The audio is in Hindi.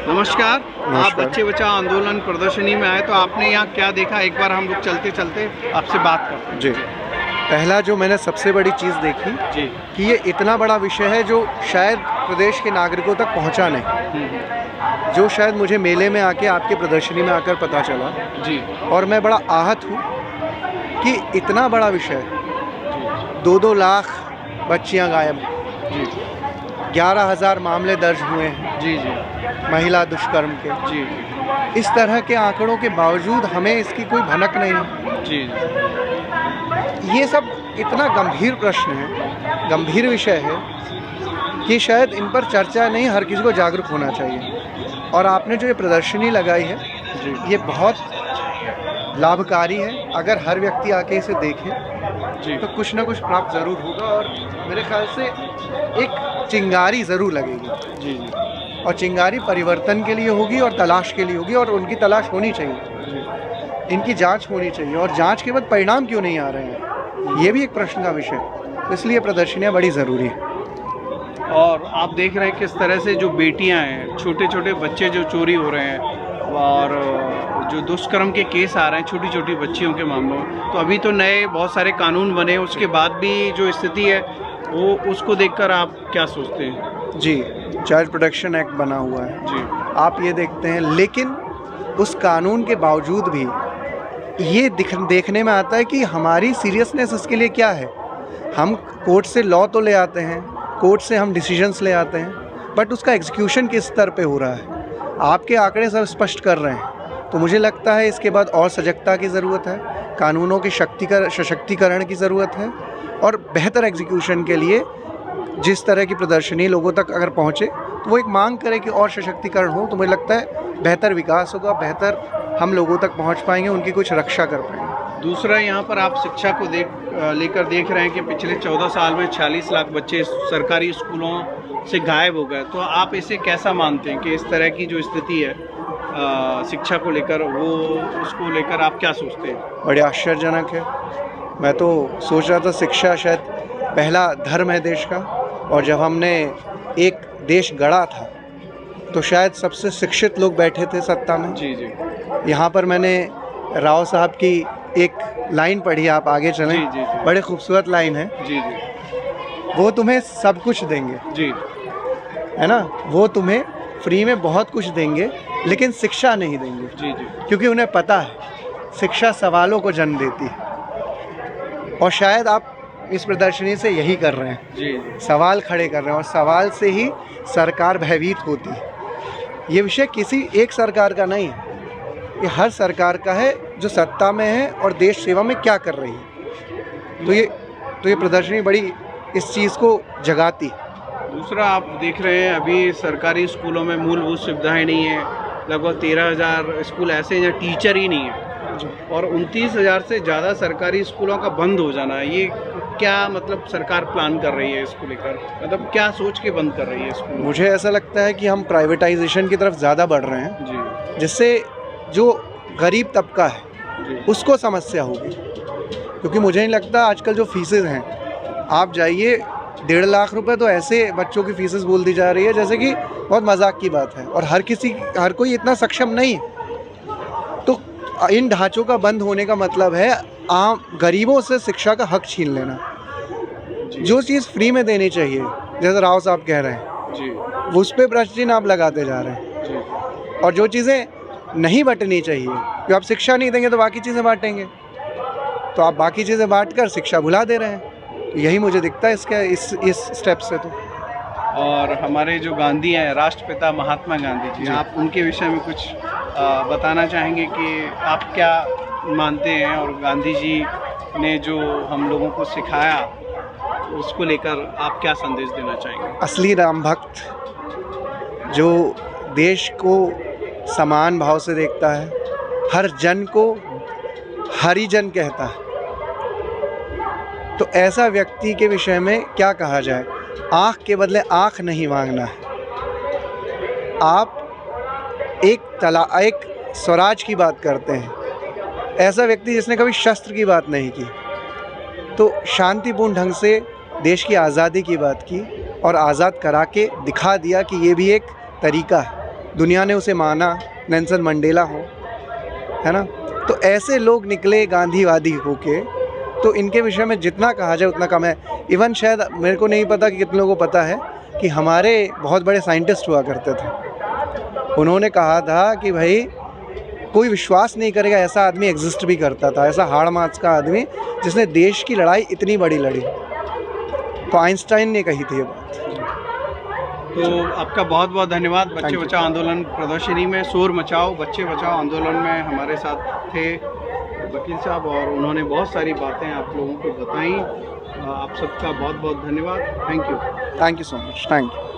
नमस्कार। नमस्कार। आप बच्चे बचाओ आंदोलन प्रदर्शनी में आए, तो आपने यहाँ क्या देखा? एक बार हम लोग चलते चलते आपसे बात करते हैं। जी, पहला जो मैंने सबसे बड़ी चीज़ देखी जी। कि ये इतना बड़ा विषय है जो शायद प्रदेश के नागरिकों तक पहुंचा नहीं, जो शायद मुझे मेले में आके आपके प्रदर्शनी में आकर पता चला। जी। और मैं बड़ा आहत हूँ कि इतना बड़ा विषय, जी। 2-2 लाख बच्चियाँ गायब, जी। 11,000 मामले दर्ज हुए हैं जी। जी। महिला दुष्कर्म के। जी। इस तरह के आंकड़ों के बावजूद हमें इसकी कोई भनक नहीं है। जी। ये सब इतना गंभीर प्रश्न है, गंभीर विषय है कि शायद इन पर चर्चा नहीं, हर किसी को जागरूक होना चाहिए। और आपने जो ये प्रदर्शनी लगाई है, जी। ये बहुत लाभकारी है। अगर हर व्यक्ति आके इसे देखे जी। तो कुछ ना कुछ प्राप्त ज़रूर होगा और मेरे ख्याल से एक चिंगारी ज़रूर लगेगी। जी। जी। और चिंगारी परिवर्तन के लिए होगी और तलाश के लिए होगी, और उनकी तलाश होनी चाहिए, जी। इनकी जांच होनी चाहिए। और जांच के बाद परिणाम क्यों नहीं आ रहे हैं, ये भी एक प्रश्न का विषय है। इसलिए प्रदर्शनियाँ बड़ी ज़रूरी है। और आप देख रहे हैं किस तरह से जो बेटियां हैं, छोटे छोटे बच्चे जो चोरी हो रहे हैं, और जो दुष्कर्म के केस आ रहे हैं छोटी छोटी बच्चियों के मामलों में, तो अभी तो नए बहुत सारे कानून बने, उसके बाद भी जो स्थिति है वो, उसको देखकर आप क्या सोचते हैं? जी, चाइल्ड प्रोटेक्शन एक्ट बना हुआ है, जी। आप ये देखते हैं, लेकिन उस कानून के बावजूद भी ये देखने में आता है कि हमारी सीरियसनेस इसके लिए क्या है। हम कोर्ट से लॉ तो ले आते हैं, कोर्ट से हम डिसीजंस ले आते हैं, बट उसका एग्जीक्यूशन किस स्तर पे हो रहा है, आपके आंकड़े सब स्पष्ट कर रहे हैं। तो मुझे लगता है इसके बाद और सजगता की ज़रूरत है, कानूनों के सशक्तिकरण की ज़रूरत है, और बेहतर एग्जीक्यूशन के लिए जिस तरह की प्रदर्शनी लोगों तक अगर पहुँचे तो वो एक मांग करे कि और सशक्तिकरण हो, तो मुझे लगता है बेहतर विकास होगा, बेहतर हम लोगों तक पहुँच पाएंगे, उनकी कुछ रक्षा कर पाएंगे। दूसरा, यहाँ पर आप शिक्षा को लेकर देख रहे हैं कि पिछले 14 साल में 46 लाख बच्चे सरकारी स्कूलों से गायब हो गए। तो आप इसे कैसा मानते हैं कि इस तरह की जो स्थिति है शिक्षा को लेकर, वो उसको लेकर आप क्या सोचते हैं? बड़े आश्चर्यजनक है। मैं तो सोच रहा था शिक्षा शायद पहला धर्म है देश का, और जब हमने एक देश गढ़ा था तो शायद सबसे शिक्षित लोग बैठे थे सत्ता में। जी। जी। यहाँ पर मैंने राव साहब की एक लाइन पढ़ी, आप आगे चलें। जी। जी। जी। बड़े खूबसूरत लाइन है। जी। जी। वो तुम्हें सब कुछ देंगे, जी। है ना, वो तुम्हें फ्री में बहुत कुछ देंगे, लेकिन शिक्षा नहीं देंगे। जी। जी। क्योंकि उन्हें पता है शिक्षा सवालों को जन्म देती है। और शायद आप इस प्रदर्शनी से यही कर रहे हैं, जी। सवाल खड़े कर रहे हैं, और सवाल से ही सरकार भयभीत होती है। ये विषय किसी एक सरकार का नहीं है, ये हर सरकार का है जो सत्ता में है और देश सेवा में क्या कर रही है। तो ये प्रदर्शनी बड़ी इस चीज़ को जगाती है। दूसरा, आप देख रहे हैं अभी सरकारी स्कूलों में मूलभूत सुविधाएं नहीं है। लगभग 13,000 स्कूल ऐसे हैं जहाँ टीचर ही नहीं है, और 29,000 से ज़्यादा सरकारी स्कूलों का बंद हो जाना है। ये क्या मतलब सरकार प्लान कर रही है इसको लेकर? मतलब क्या सोच के बंद कर रही है स्कूल? मुझे ऐसा लगता है कि हम प्राइवेटाइजेशन की तरफ ज़्यादा बढ़ रहे हैं, जी। जिससे जो गरीब तबका है जी। उसको समस्या होगी। क्योंकि मुझे नहीं लगता, आजकल जो फीसेस हैं, आप जाइए 1.5 लाख रुपए तो ऐसे बच्चों की फीसेस बोल दी जा रही है जैसे कि बहुत मजाक की बात है, और हर कोई इतना सक्षम नहीं है। तो इन ढांचों का बंद होने का मतलब है आम गरीबों से शिक्षा का हक छीन लेना। जो चीज़ फ्री में देनी चाहिए, जैसे राव साहब कह रहे हैं, जी। उस पर प्रश्न आप लगाते जा रहे हैं। जी। और जो चीज़ें नहीं बंटनी चाहिए, कि आप शिक्षा नहीं देंगे तो बाकी चीज़ें बांटेंगे, तो आप बाकी चीज़ें बांट कर शिक्षा भुला दे रहे हैं। यही मुझे दिखता है इसके इस स्टेप से। तो और हमारे जो गांधी हैं, राष्ट्रपिता महात्मा गांधी जी, जी। आप उनके विषय में कुछ बताना चाहेंगे कि आप क्या मानते हैं, और गांधी जी ने जो हम लोगों को सिखाया उसको लेकर आप क्या संदेश देना चाहेंगे? असली राम भक्त जो देश को समान भाव से देखता है, हर जन को हरिजन कहता है, तो ऐसा व्यक्ति के विषय में क्या कहा जाए। आँख के बदले आँख नहीं मांगना है। आप एक स्वराज की बात करते हैं, ऐसा व्यक्ति जिसने कभी शस्त्र की बात नहीं की, तो शांतिपूर्ण ढंग से देश की आज़ादी की बात की, और आज़ाद करा के दिखा दिया कि ये भी एक तरीका है। दुनिया ने उसे माना, नेल्सन मंडेला हो, है ना। तो ऐसे लोग निकले गांधीवादी होके, तो इनके विषय में जितना कहा जाए उतना कम है। इवन शायद मेरे को नहीं पता कि कितने लोगों को पता है कि हमारे बहुत बड़े साइंटिस्ट हुआ करते थे, उन्होंने कहा था कि भाई कोई विश्वास नहीं करेगा ऐसा आदमी एग्जिस्ट भी करता था, ऐसा हाड़ मास का आदमी जिसने देश की लड़ाई इतनी बड़ी लड़ी। तो आइंस्टाइन ने कही थी ये बात। तो आपका बहुत बहुत धन्यवाद। बच्चे बचाओ आंदोलन प्रदर्शनी में शोर मचाओ, बच्चे बचाओ आंदोलन में हमारे साथ थे वकील साहब, और उन्होंने बहुत सारी बातें आप लोगों को बताई। आप सबका बहुत बहुत धन्यवाद। Thank you so much. Thank you.